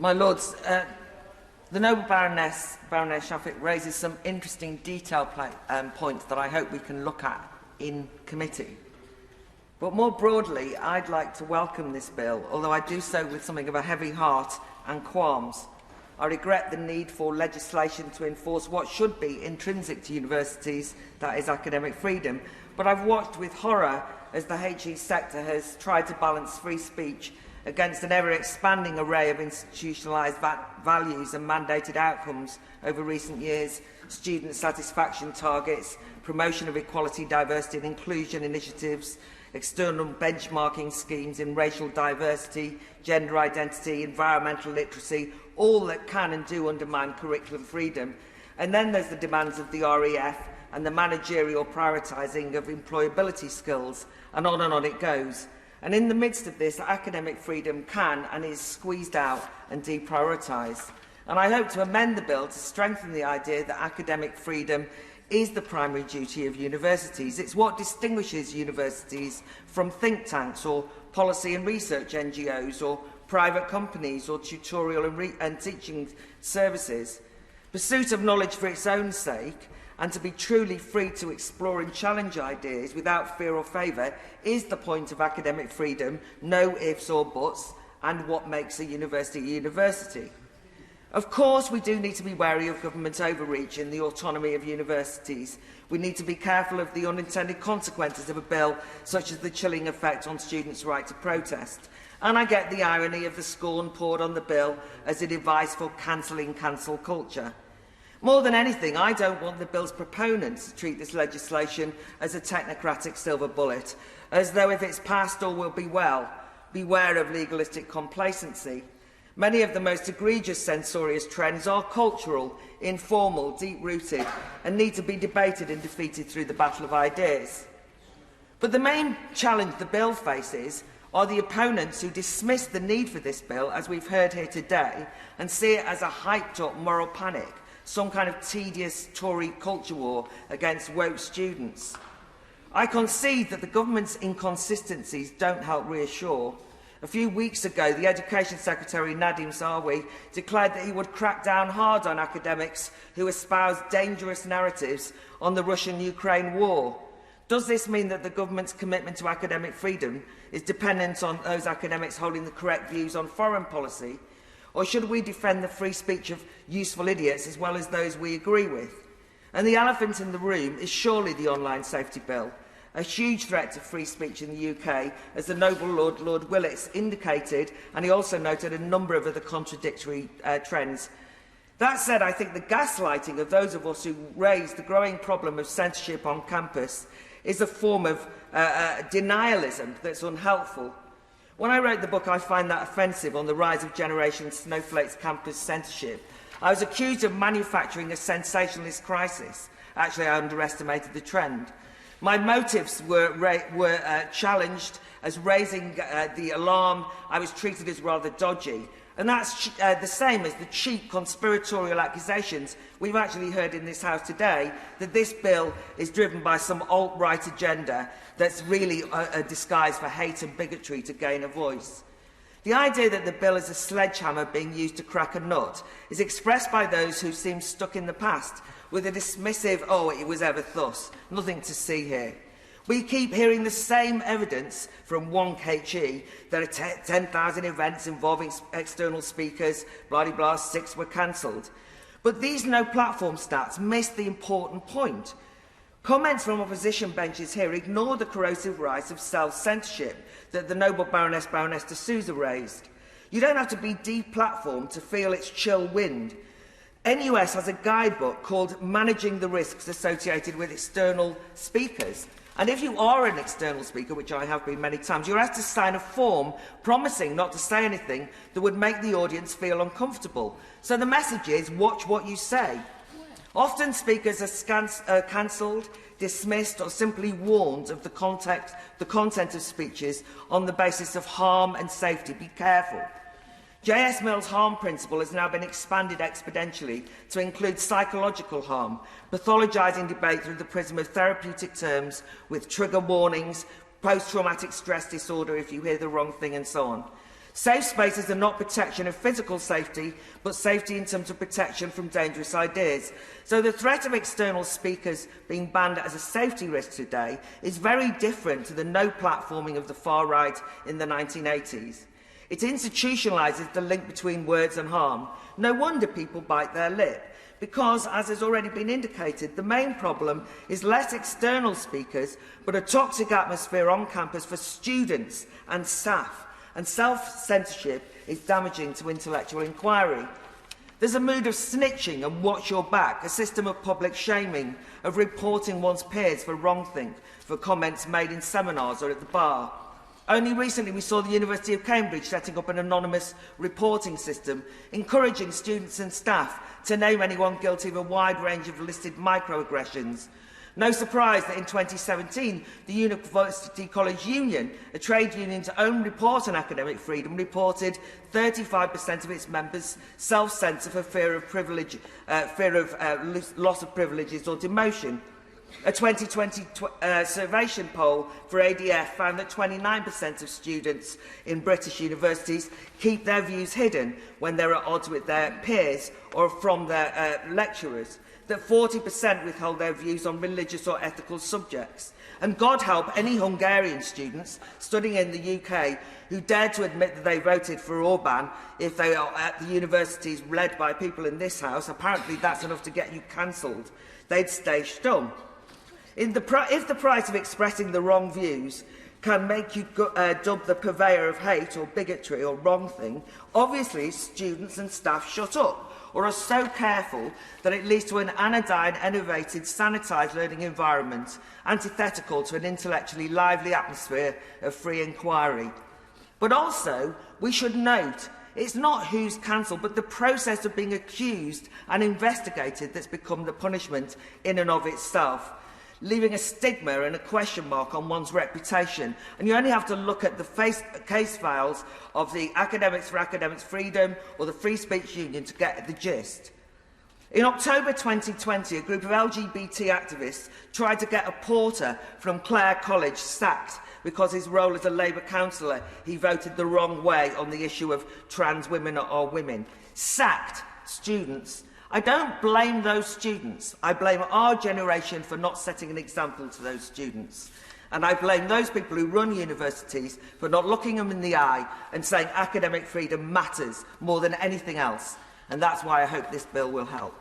My Lords, the Noble Baroness Shafik raises some interesting detail points that I hope we can look at in committee. But more broadly, I'd like to welcome this bill, although I do so with something of a heavy heart and qualms. I regret the need for legislation to enforce what should be intrinsic to universities, that is academic freedom, but I've watched with horror as the HE sector has tried to balance free speech against an ever-expanding array of institutionalised values and mandated outcomes over recent years: student satisfaction targets, promotion of equality, diversity and inclusion initiatives, external benchmarking schemes in racial diversity, gender identity, environmental literacy, all that can and do undermine curriculum freedom. And then there's the demands of the REF and the managerial prioritising of employability skills, and on it goes. And in the midst of this, academic freedom can and is squeezed out and deprioritised. And I hope to amend the bill to strengthen the idea that academic freedom is the primary duty of universities. It's what distinguishes universities from think tanks or policy and research NGOs or private companies or tutorial and teaching services. Pursuit of knowledge for its own sake, and to be truly free to explore and challenge ideas without fear or favour, is the point of academic freedom, no ifs or buts, and what makes a university a university. Of course, we do need to be wary of government overreach in the autonomy of universities. We need to be careful of the unintended consequences of a bill, such as the chilling effect on students' right to protest. And I get the irony of the scorn poured on the bill as a device for cancelling cancel culture. More than anything, I don't want the bill's proponents to treat this legislation as a technocratic silver bullet, as though if it's passed all will be well. Beware of legalistic complacency. Many of the most egregious censorious trends are cultural, informal, deep-rooted, and need to be debated and defeated through the battle of ideas. But the main challenge the bill faces are the opponents who dismiss the need for this bill, as we've heard here today, and see it as a hyped-up moral panic, some kind of tedious Tory culture war against woke students. I concede that the government's inconsistencies don't help reassure. A few weeks ago, the Education Secretary, Nadhim Zahawi, declared that he would crack down hard on academics who espouse dangerous narratives on the Russian-Ukraine war. Does this mean that the government's commitment to academic freedom is dependent on those academics holding the correct views on foreign policy? Or should we defend the free speech of useful idiots as well as those we agree with? And the elephant in the room is surely the online safety bill, a huge threat to free speech in the UK, as the noble Lord Willis indicated, and he also noted a number of other contradictory trends. That said, I think the gaslighting of those of us who raise the growing problem of censorship on campus is a form of denialism that's unhelpful. When I wrote the book, I find that offensive on the rise of Generation Snowflake's campus censorship. I was accused of manufacturing a sensationalist crisis. Actually, I underestimated the trend. My motives were challenged as raising the alarm. I was treated as rather dodgy. And that's the same as the cheap conspiratorial accusations we've actually heard in this House today, that this bill is driven by some alt-right agenda that's really a disguise for hate and bigotry to gain a voice. The idea that the bill is a sledgehammer being used to crack a nut is expressed by those who seem stuck in the past with a dismissive, "Oh, it was ever thus, nothing to see here." We keep hearing the same evidence from Wonk HE. There are 10,000 events involving external speakers, blah-de-blah, 6 were cancelled. But these no-platform stats miss the important point. Comments from opposition benches here ignore the corrosive rise of self-censorship that the noble Baroness de Souza raised. You don't have to be deplatformed to feel its chill wind. NUS has a guidebook called Managing the Risks Associated with External Speakers. And if you are an external speaker, which I have been many times, you're asked to sign a form promising not to say anything that would make the audience feel uncomfortable. So the message is, watch what you say. Often speakers are cancelled, dismissed or simply warned of the content of speeches on the basis of harm and safety. Be careful. J.S. Mill's harm principle has now been expanded exponentially to include psychological harm, pathologising debate through the prism of therapeutic terms with trigger warnings, post-traumatic stress disorder if you hear the wrong thing and so on. Safe spaces are not protection of physical safety, but safety in terms of protection from dangerous ideas. So the threat of external speakers being banned as a safety risk today is very different to the no platforming of the far right in the 1980s. It institutionalises the link between words and harm. No wonder people bite their lip, because, as has already been indicated, the main problem is less external speakers, but a toxic atmosphere on campus for students and staff. And self-censorship is damaging to intellectual inquiry. There's a mood of snitching and watch your back, a system of public shaming, of reporting one's peers for wrongthink, for comments made in seminars or at the bar. Only recently we saw the University of Cambridge setting up an anonymous reporting system, encouraging students and staff to name anyone guilty of a wide range of listed microaggressions. No surprise that in 2017, the University College Union, a trade union's own report on academic freedom, reported 35% of its members self-censor for fear of loss of privileges or demotion. A 2020 Survation poll for ADF found that 29% of students in British universities keep their views hidden when they're at odds with their peers or from their lecturers, that 40% withhold their views on religious or ethical subjects. And God help any Hungarian students studying in the UK who dare to admit that they voted for Orbán if they are at the universities led by people in this House. Apparently that's enough to get you cancelled. They'd stay stum. If the price of expressing the wrong views can make you dub the purveyor of hate or bigotry or wrongthing, obviously students and staff shut up or are so careful that it leads to an anodyne, enervated, sanitised learning environment, antithetical to an intellectually lively atmosphere of free inquiry. But also, we should note, it's not who's cancelled, but the process of being accused and investigated that's become the punishment in and of itself, leaving a stigma and a question mark on one's reputation. And you only have to look at the case files of the Academics for Academics Freedom or the Free Speech Union to get the gist. In October 2020, a group of LGBT activists tried to get a porter from Clare College sacked because his role as a Labour councillor, he voted the wrong way on the issue of trans women or women. Sacked students. I don't blame those students. I blame our generation for not setting an example to those students. And I blame those people who run universities for not looking them in the eye and saying academic freedom matters more than anything else. And that's why I hope this bill will help.